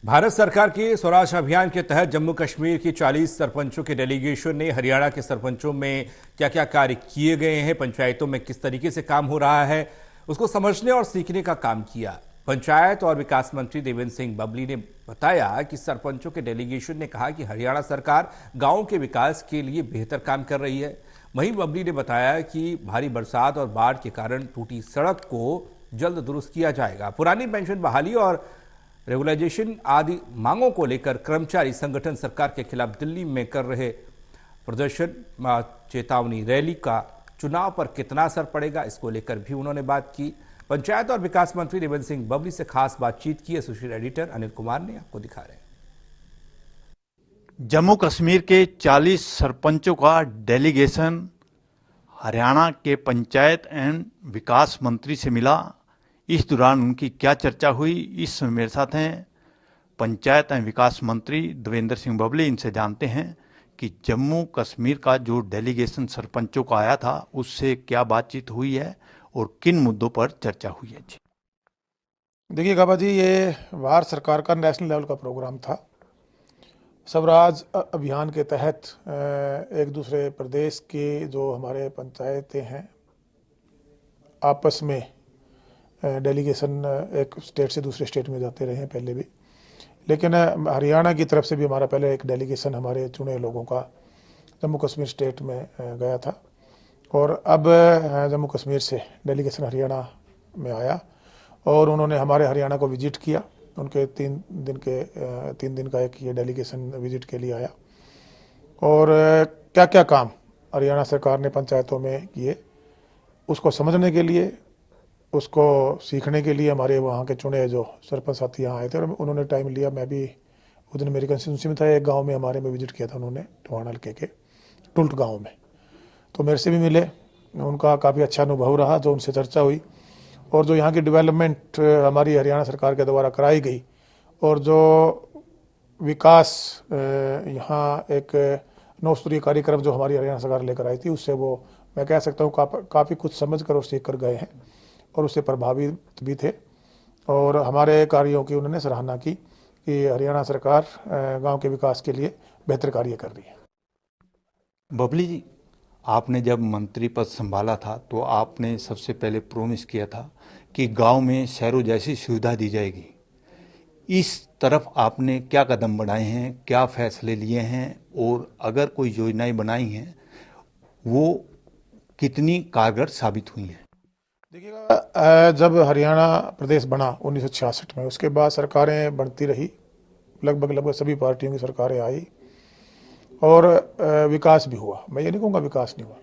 भारत सरकार के स्वराज अभियान के तहत जम्मू कश्मीर की 40 सरपंचों के डेलीगेशन ने हरियाणा के सरपंचों में क्या क्या कार्य किए गए हैं, पंचायतों में किस तरीके से काम हो रहा है, उसको समझने और सीखने का काम किया। पंचायत और विकास मंत्री देवेंद्र सिंह बबली ने बताया कि सरपंचों के डेलीगेशन ने कहा कि हरियाणा सरकार गांवों के विकास के लिए बेहतर काम कर रही है। वहीं बबली ने बताया कि भारी बरसात और बाढ़ के कारण टूटी सड़क को जल्द दुरुस्त किया जाएगा। पुरानी पेंशन बहाली और रेगुलाइजेशन आदि मांगों को लेकर कर्मचारी संगठन सरकार के खिलाफ दिल्ली में कर रहे प्रदर्शन, चेतावनी रैली का चुनाव पर कितना असर पड़ेगा, इसको लेकर भी उन्होंने बात की। पंचायत और विकास मंत्री देवेंद्र सिंह बबली से खास बातचीत की एसोसिएट एडिटर अनिल कुमार ने आपको दिखा रहे हैं। जम्मू कश्मीर के 40 सरपंचों का डेलीगेशन हरियाणा के पंचायत एवं विकास मंत्री से मिला। इस दौरान उनकी क्या चर्चा हुई, इस समय मेरे साथ हैं पंचायत एवं विकास मंत्री देवेंद्र सिंह बबली। इनसे जानते हैं कि जम्मू कश्मीर का जो डेलीगेशन सरपंचों का आया था उससे क्या बातचीत हुई है और किन मुद्दों पर चर्चा हुई है। जी देखिए गाबा जी, ये भारत सरकार का नेशनल लेवल का प्रोग्राम था। स्वराज अभियान के तहत एक दूसरे प्रदेश के जो हमारे पंचायतें हैं आपस में डेलीगेशन एक स्टेट से दूसरे स्टेट में जाते रहे हैं पहले भी, लेकिन हरियाणा की तरफ से भी हमारा पहले एक डेलीगेशन हमारे चुने लोगों का जम्मू कश्मीर स्टेट में गया था और अब जम्मू कश्मीर से डेलीगेशन हरियाणा में आया और उन्होंने हमारे हरियाणा को विजिट किया। उनके 3 दिन का एक ये डेलीगेशन विजिट के लिए आया और क्या क्या काम हरियाणा सरकार ने पंचायतों में किए उसको समझने के लिए, उसको सीखने के लिए हमारे वहाँ के चुने जो सरपंच साथी यहाँ आए थे और उन्होंने टाइम लिया। मैं भी उस दिन मेरी कंस्टिट्यूंसी में था, एक गांव में हमारे में विजिट किया था उन्होंने, टवाना हल्के के टुल्ट गांव में, तो मेरे से भी मिले। उनका काफ़ी अच्छा अनुभव रहा जो उनसे चर्चा हुई और जो यहाँ की डेवलपमेंट हमारी हरियाणा सरकार के द्वारा कराई गई और जो विकास यहाँ एक 9 स्तरीय कार्यक्रम जो हमारी हरियाणा सरकार लेकर आई थी उससे वो मैं कह सकता हूँ काफ़ी कुछ समझ कर और सीख कर गए हैं और उससे प्रभावित भी थे और हमारे कार्यों की उन्होंने सराहना की कि हरियाणा सरकार गांव के विकास के लिए बेहतर कार्य कर रही है। बबली जी, आपने जब मंत्री पद संभाला था तो आपने सबसे पहले प्रोमिस किया था कि गांव में शहरों जैसी सुविधा दी जाएगी। इस तरफ आपने क्या कदम बढ़ाए हैं, क्या फैसले लिए हैं और अगर कोई योजनाएं बनाई हैं वो कितनी कारगर साबित हुई हैं? देखिएगा, जब हरियाणा प्रदेश बना 1966 में, उसके बाद सरकारें बनती रही, लगभग सभी पार्टियों की सरकारें आई और विकास भी हुआ। मैं ये नहीं कहूँगा विकास नहीं हुआ,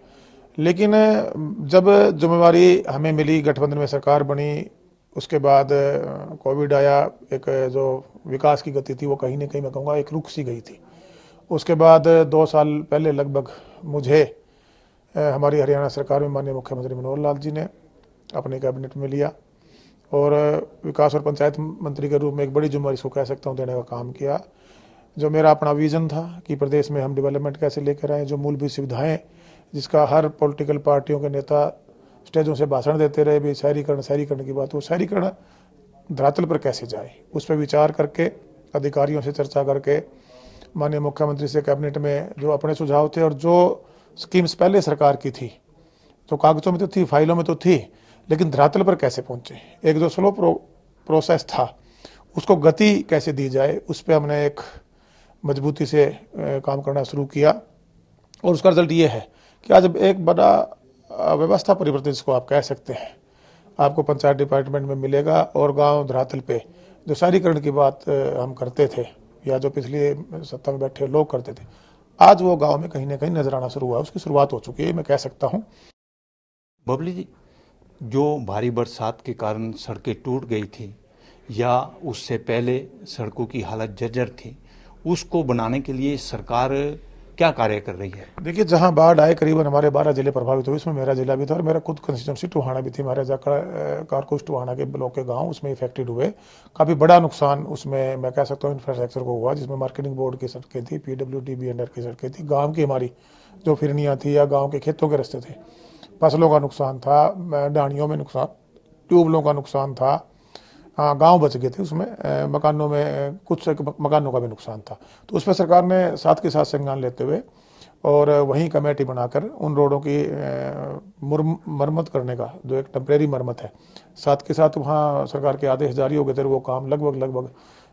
लेकिन जब जिम्मेवारी हमें मिली, गठबंधन में सरकार बनी, उसके बाद कोविड आया, एक जो विकास की गति थी वो कहीं ना कहीं मैं कहूँगा एक रुक सी गई थी। उसके बाद 2 साल पहले लगभग मुझे हमारी हरियाणा सरकार में माननीय मुख्यमंत्री मनोहर लाल जी ने अपने कैबिनेट में लिया और विकास और पंचायत मंत्री के रूप में एक बड़ी जिम्मेदारी इसको कह सकता हूँ देने का काम किया। जो मेरा अपना विजन था कि प्रदेश में हम डेवलपमेंट कैसे लेकर आए, जो मूलभूत सुविधाएं जिसका हर पॉलिटिकल पार्टियों के नेता स्टेजों से भाषण देते रहे भी शहरीकरण की बात, वो शहरीकरण धरातल पर कैसे जाए, उस पर विचार करके अधिकारियों से चर्चा करके माननीय मुख्यमंत्री से कैबिनेट में जो अपने सुझाव थे और जो स्कीम्स पहले सरकार की थी जो कागजों में तो थी, फाइलों में तो थी, लेकिन धरातल पर कैसे पहुंचे, एक जो स्लो प्रोसेस था उसको गति कैसे दी जाए, उस पर हमने एक मजबूती से काम करना शुरू किया और उसका रिजल्ट ये है कि आज एक बड़ा व्यवस्था परिवर्तन जिसको आप कह सकते हैं आपको पंचायत डिपार्टमेंट में मिलेगा और गांव धरातल पे जो शहरीकरण की बात हम करते थे या जो पिछली सत्ता में बैठे लोग करते थे, आज वो गांव में कहीं ना कहीं नजर आना शुरू हुआ, उसकी शुरुआत हो चुकी है, मैं कह सकता हूँ। बबली जी, जो भारी बरसात के कारण सड़कें टूट गई थी या उससे पहले सड़कों की हालत जर्जर थी, उसको बनाने के लिए सरकार क्या कार्य कर रही है? देखिए, जहां बाढ़ आए करीबन हमारे 12 जिले प्रभावित हुए, इसमें मेरा जिला भी था और मेरा खुद कंस्टिट्यूंसी टोहाना भी थी। हमारे कारकुश टोहाना के ब्लॉक के गांव उसमें इफेक्टेड हुए, काफ़ी बड़ा नुकसान उसमें मैं कह सकता हूँ इंफ्रास्ट्रक्चर को हुआ, जिसमें मार्केटिंग बोर्ड की सड़कें थी, PWD अंडर की सड़कें थी, गाँव की हमारी जो फिरनियाँ थी या गाँव के खेतों के रास्ते थे, फसलों का नुकसान था, डानियों में नुकसान, ट्यूबलों का नुकसान था, हाँ, गांव बच गए थे उसमें, मकानों में कुछ मकानों का भी नुकसान था। तो उसमें सरकार ने साथ के साथ संज्ञान लेते हुए और वहीं कमेटी बनाकर उन रोडों की मरम्मत करने का, जो एक टेम्परेरी मरम्मत है, साथ के साथ वहाँ सरकार के आदेश जारी हो गए थे। वो काम लगभग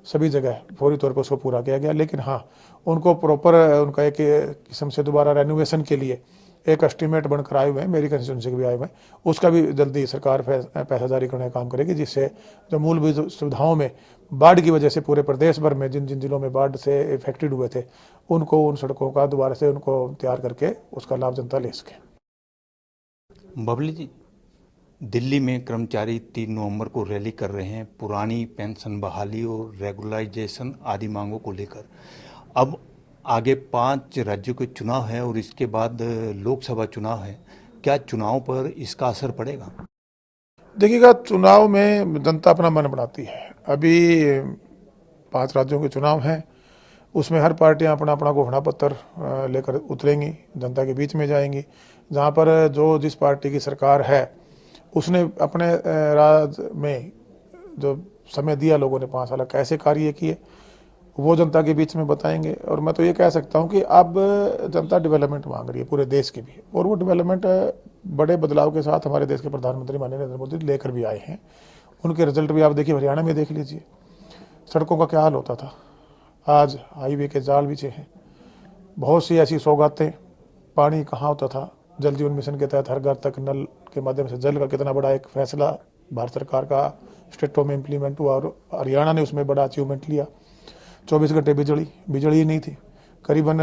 सभी जगह फौरी तौर पर उसको पूरा किया गया। लेकिन हाँ, उनको प्रॉपर उनका एक किस्म से दोबारा रेनोवेशन के लिए एक एस्टीमेट बनकर आए हुए हैं, मेरी कंस्टिट्यूंसी के भी आए हुए हैं, उसका भी जल्दी सरकार पैसा जारी करने का काम करेगी, जिससे जो मूलभूत सुविधाओं में बाढ़ की वजह से पूरे प्रदेश भर में जिन जिन जिलों में बाढ़ से इफेक्टेड हुए थे, उनको उन सड़कों का दोबारा से उनको तैयार करके उसका लाभ जनता ले सके। बबली जी, दिल्ली में कर्मचारी 3 नवंबर को रैली कर रहे हैं पुरानी पेंशन बहाली और रेगुलराइजेशन आदि मांगों को लेकर। अब आगे 5 राज्यों के चुनाव है और इसके बाद लोकसभा चुनाव है। क्या चुनाव पर इसका असर पड़ेगा? देखिएगा, चुनाव में जनता अपना मन बनाती है। अभी 5 राज्यों के चुनाव हैं, उसमें हर पार्टियां अपना अपना घोषणा पत्र लेकर उतरेंगी, जनता के बीच में जाएंगी। जहां पर जो जिस पार्टी की सरकार है उसने अपने राज्य में जो समय दिया, लोगों ने 5 साल कैसे कार्य किए, वो जनता के बीच में बताएंगे। और मैं तो ये कह सकता हूँ कि अब जनता डेवलपमेंट मांग रही है पूरे देश की भी, और वो डेवलपमेंट बड़े बदलाव के साथ हमारे देश के प्रधानमंत्री माननीय नरेंद्र मोदी लेकर भी आए हैं। उनके रिजल्ट भी आप देखिए, हरियाणा में देख लीजिए, सड़कों का क्या हाल होता था, आज हाईवे के जाल बिछे हैं। बहुत सी ऐसी सौगातें, पानी कहाँ होता था, जल जीवन मिशन के तहत हर घर तक नल के माध्यम से जल का कितना बड़ा एक फैसला भारत सरकार का स्टेटों में इम्प्लीमेंट हुआ, और हरियाणा ने उसमें बड़ा अचीवमेंट लिया। 24 घंटे बिजली ही नहीं थी, करीबन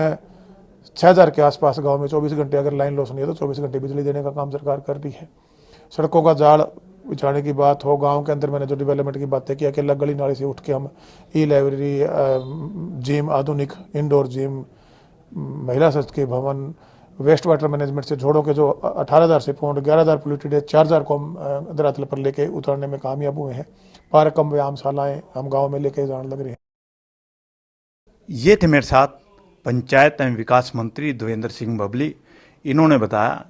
6000 के आसपास गांव में 24 घंटे अगर लाइन लॉस नहीं है तो 24 घंटे बिजली देने का काम सरकार कर रही है। सड़कों का जाल बिछाने की बात हो, गांव के अंदर मैंने जो डेवलपमेंट की बातें की, अकेला गली नाली से उठ के हम ई-लाइब्रेरी, जिम, आधुनिक इंडोर जिम, महिला सशक्त के भवन, वेस्ट वाटर मैनेजमेंट से जोड़ों के जो 18,000 से पौंड 11,000 पोल्यूटेड है, 4,000 को हम धरातल पर लेके उतारने में कामयाब हुए हैं। पार्क कम व्यायामशालाएं हम गाँव में लेके जाने लग रहे हैं। ये थे मेरे साथ पंचायत एवं विकास मंत्री देवेंद्र सिंह बबली। इन्होंने बताया